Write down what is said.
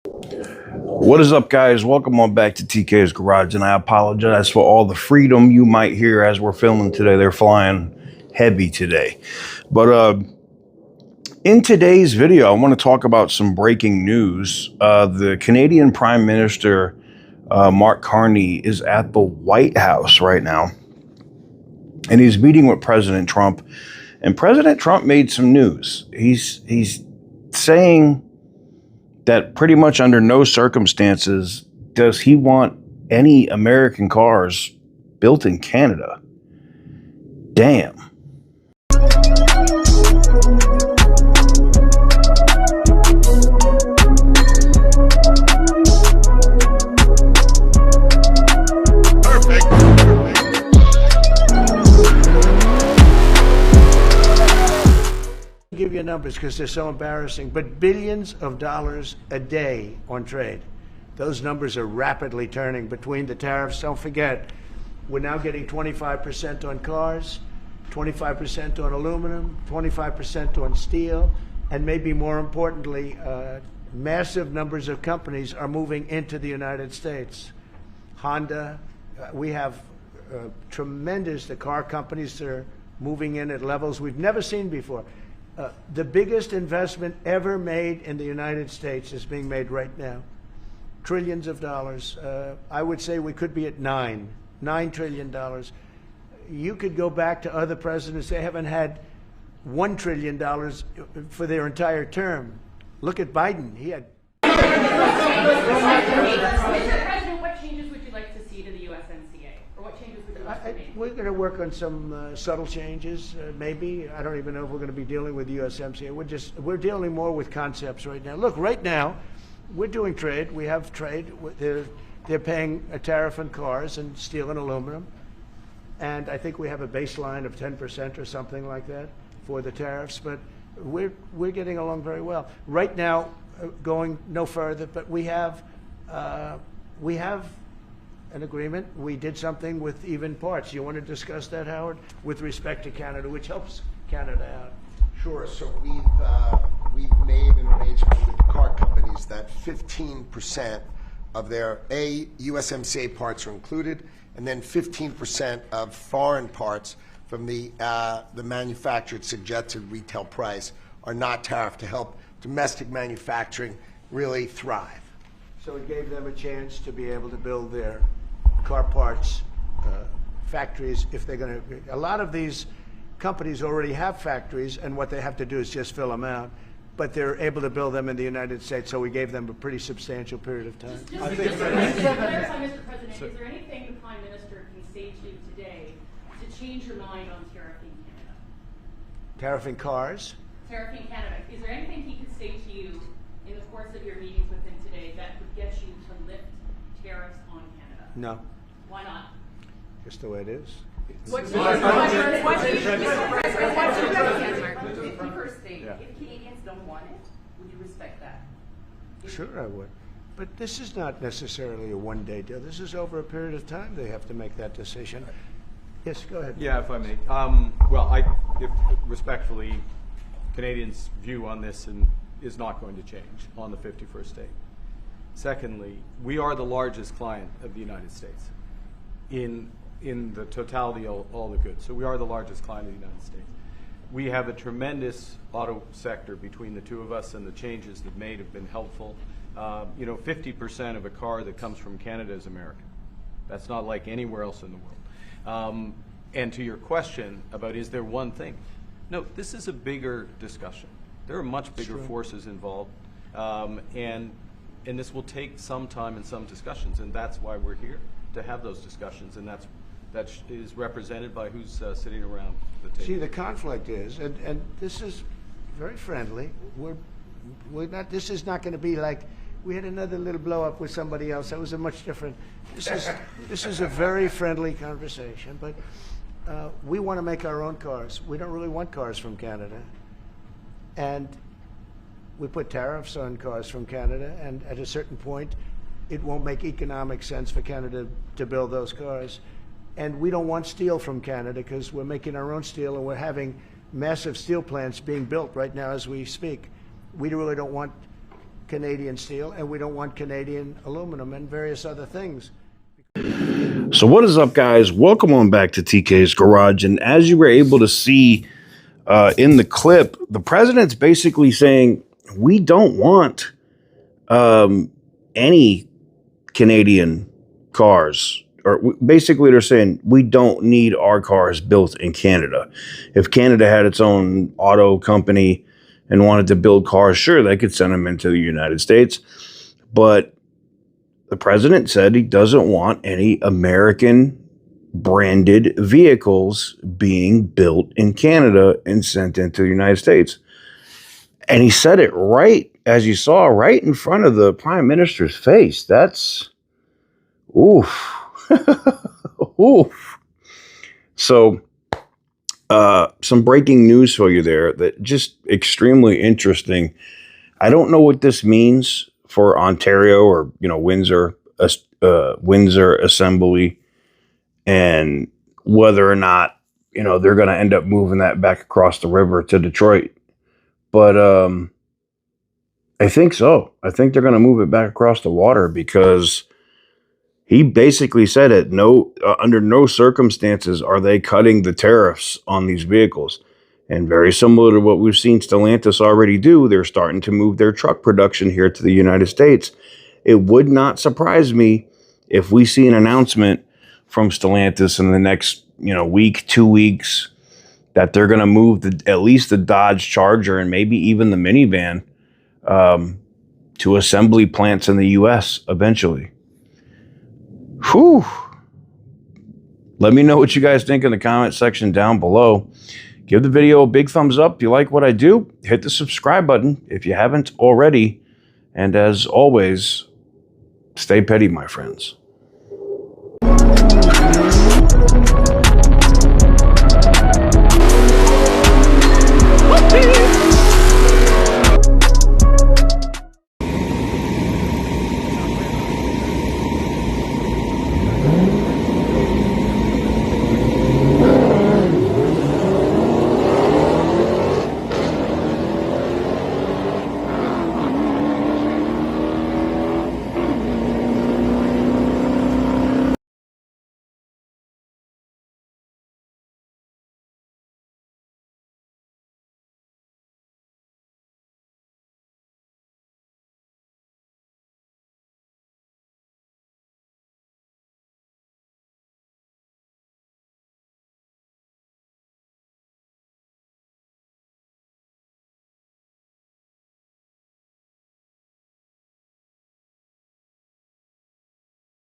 What is up, guys? Welcome on back to TK's Garage, and I apologize for all the freedom you might hear as we're filming today. They're flying heavy today. But in today's video, I want to talk about some breaking news. The Canadian Prime Minister, Mark Carney, is at the White House right now, and he's meeting with President Trump. And President Trump made some news. He's saying that pretty much under no circumstances does he want any American cars built in Canada. Damn. Give you numbers because they're so embarrassing, but billions of dollars a day on trade. Those numbers are rapidly turning between the tariffs. Don't forget, we're now getting 25% on cars, 25% on aluminum, 25% on steel, and maybe more importantly, massive numbers of companies are moving into the United States. Honda, we have the car companies that are moving in at levels we've never seen before. The biggest investment ever made in the United States is being made right now. Trillions of dollars. I would say we could be at $9 trillion. You could go back to other presidents. They haven't had $1 trillion for their entire term. Look at Biden. He had. Mr. President, what changes would you like to see to the USMCA? Or what changes would you like to make? We're going to work on some subtle changes, maybe. I don't even know if we're going to be dealing with the USMCA. We're dealing more with concepts right now. Look, right now, we're doing trade. We have trade. They're paying a tariff on cars and steel and aluminum. And I think we have a baseline of 10% or something like that for the tariffs. But we're getting along very well. Right now, going no further, but we have an agreement. We did something with even parts. You want to discuss that, Howard, with respect to Canada, which helps Canada out? Sure. So we've made an arrangement with the car companies that 15% of their USMCA parts are included, and then 15% of foreign parts from the manufactured suggested retail price are not tariffed to help domestic manufacturing really thrive. So it gave them a chance to be able to build their car parts factories if they're going to. A lot of these companies already have factories, and what they have to do is just fill them out. But they're able to build them in the United States, so we gave them a pretty substantial period of time. Just to clarify, Mr. President, is there anything the Prime Minister can say to you today to change your mind on tariffing Canada? Tariffing cars? Tariffing Canada. Is there anything he could say to you in the course of your meetings with him today that would get you to lift tariffs on Canada? No. Why not? Just the way it is. What's your first thing? If Canadians don't want it, would you respect that? Sure, I would. But this is not necessarily a one-day deal. This is over a period of time they have to make that decision. Yes, go ahead. Yeah, if I may. Respectfully, Canadians' view on this is not going to change on the 51st day. Secondly, we are the largest client of the United States in the totality of all the goods. So we are the largest client of the United States. We have a tremendous auto sector between the two of us, and the changes that made have been helpful. 50% of a car that comes from Canada is American. That's not like anywhere else in the world. And to your question about is there one thing? No, this is a bigger discussion. There are much bigger forces involved, and this will take some time and some discussions, and that's why we're here, to have those discussions, and that is represented by who's sitting around the table. See, the conflict is, and this is very friendly. We're not. This is not going to be like we had another little blow up with somebody else. That was a much different. This is a very friendly conversation, but we want to make our own cars. We don't really want cars from Canada, and we put tariffs on cars from Canada, and at a certain point, it won't make economic sense for Canada to build those cars. And we don't want steel from Canada because we're making our own steel, and we're having massive steel plants being built right now as we speak. We really don't want Canadian steel, and we don't want Canadian aluminum and various other things. So what is up, guys? Welcome on back to TK's Garage. And as you were able to see in the clip, the president's basically saying we don't want any Canadian cars. Or basically they're saying we don't need our cars built in Canada. If Canada had its own auto company and wanted to build cars, sure, they could send them into the United States. But the president said he doesn't want any American branded vehicles being built in Canada and sent into the United States. And he said it right, as you saw, right in front of the prime minister's face. That's, oof. Oof. So, some breaking news for you there that just extremely interesting. I don't know what this means for Ontario or, Windsor Assembly, and whether or not, they're going to end up moving that back across the river to Detroit. But I think so. I think they're going to move it back across the water, because he basically said it. Under no circumstances are they cutting the tariffs on these vehicles. And very similar to what we've seen Stellantis already do, they're starting to move their truck production here to the United States. It would not surprise me if we see an announcement from Stellantis in the next, week, 2 weeks, that they're going to move at least the Dodge Charger and maybe even the minivan to assembly plants in the U.S. eventually. Whew. Let me know what you guys think in the comment section down below. Give the video a big thumbs up if you like what I do. Hit the subscribe button if you haven't already. And as always, stay petty, my friends.